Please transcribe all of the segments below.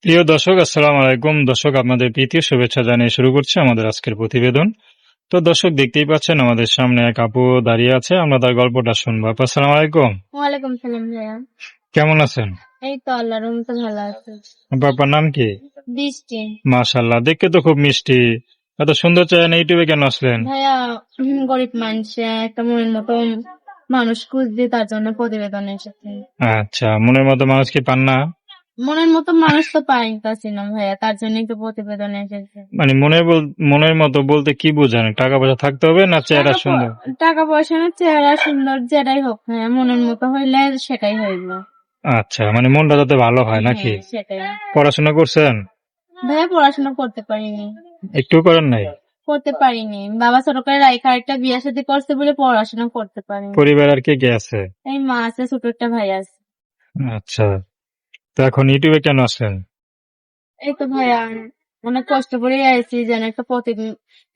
প্রিয় দর্শক, আসসালামু আলাইকুম। দর্শক, আপনাদের প্রীতি ও শুভেচ্ছা জানিয়ে শুরু করছি আমাদের আজকের প্রতিবেদন। তো দর্শক, দেখতেই পাচ্ছেন আমাদের সামনে এক আপু দাঁড়িয়ে আছে। আমরা তার গল্পটা শুনবো। আপু, আসসালামু আলাইকুম। ওয়ালাইকুম সালাম ভাইয়া। কেমন আছেন? এই তো আল্লাহর রহমতে ভালো আছি। আপু, আপনার নাম কি? বৃষ্টি। মাশাআল্লাহ, দেখতে তো খুব মিষ্টি। এত সুন্দর চেহারা, ইউটিউবে কেন আসলেন? ভাইয়া গরিব মানুষ, একটা মনের মতো মানুষ খুঁজছি, তার জন্য প্রতিবেদন এসেছে। আচ্ছা, মনের মতো মানুষ কি পান না? মনের মতো মানুষ তো পাইতাছি না ভাইয়া, তার জন্য একটু প্রতিবেদন এসেছে। মানে মনের মতো বলতে কি বোঝান? টাকা পয়সা থাকতে হবে না চেহারা সুন্দর? টাকা পয়সা না, চেহারা সুন্দর, যেটাই হোক ভাইয়া, মনের মতো হইলে সেটাই হইল। আচ্ছা, মানে মনটা যাতে ভালো হয় নাকি? হ্যাঁ, সেটাই। পড়াশোনা করছেন? ভাইয়া পড়াশোনা করতে পারিনি। একটু করেন নাই? করতে পারিনি, বাবা ছোট করে রাইখা একটা বিয়ে শাদী করছে বলে পড়াশোনা করতে পারিনি। পরিবার আর কে কে আছে? এই মা আছে, ছোট একটা ভাই আছে। আচ্ছা, তো এখন ইউটিউবে কেন আসলেন? এই তো ভাইয়া অনেক কষ্ট করে আইছি, যেন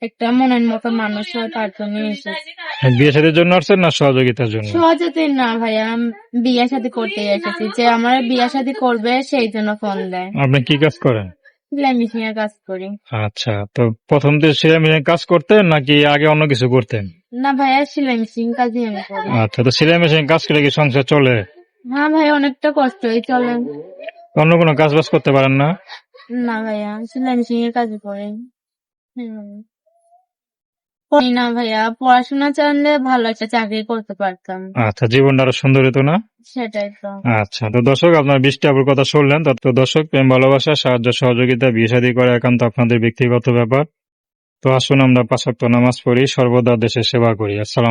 একটা মনের মতো মানুষ হয়, তার জন্য এসেছি। বিয়ে শাদীর জন্য আসছেন না সহযোগিতার জন্য? সহজতে না ভাইয়া, আমি বিয়ে শাদী করতে এসেছি, যে আমার বিয়ে শাদী করবে সেই জন্য ফোন দেয়। আপনি কি কাজ করেন? সেলাই মেশিনের কাজ করি। আচ্ছা, তো প্রথম থেকে সেলাই মেশিনে কাজ করতেন নাকি আগে অন্য কিছু করতেন? না ভাইয়া, সেলাই মেশিন কাজই আমি করি। আচ্ছা, তো সেলাই মেশিনে কাজ করে কি সংসার চলে? হ্যাঁ ভাইয়া, অনেকটা কষ্টই চলে। অন্য কোনো কাজ বাজ করতে পারেন না? না ভাইয়া, সেলাই মেশিনের কাজই করি। করি না ভাইয়া, পড়াশোনা জানলে ভালো একটা চাকরি করতে পারতাম। আচ্ছা, জীবনটা আরো সুন্দর হতো না? সেটাই তো। আচ্ছা, তো দর্শক, আপনার বৃষ্টি আপুর কথা শুনলেন। তো দর্শক, প্রেম ভালোবাসা, সাহায্য সহযোগিতা, বিয়ে শাদী করা একান্ত আপনাদের ব্যক্তিগত ব্যাপার। তো আসুন আমরা ৫ ওয়াক্ত নামাজ পড়ি, সর্বদা দেশের সেবা করি। আসসালাম।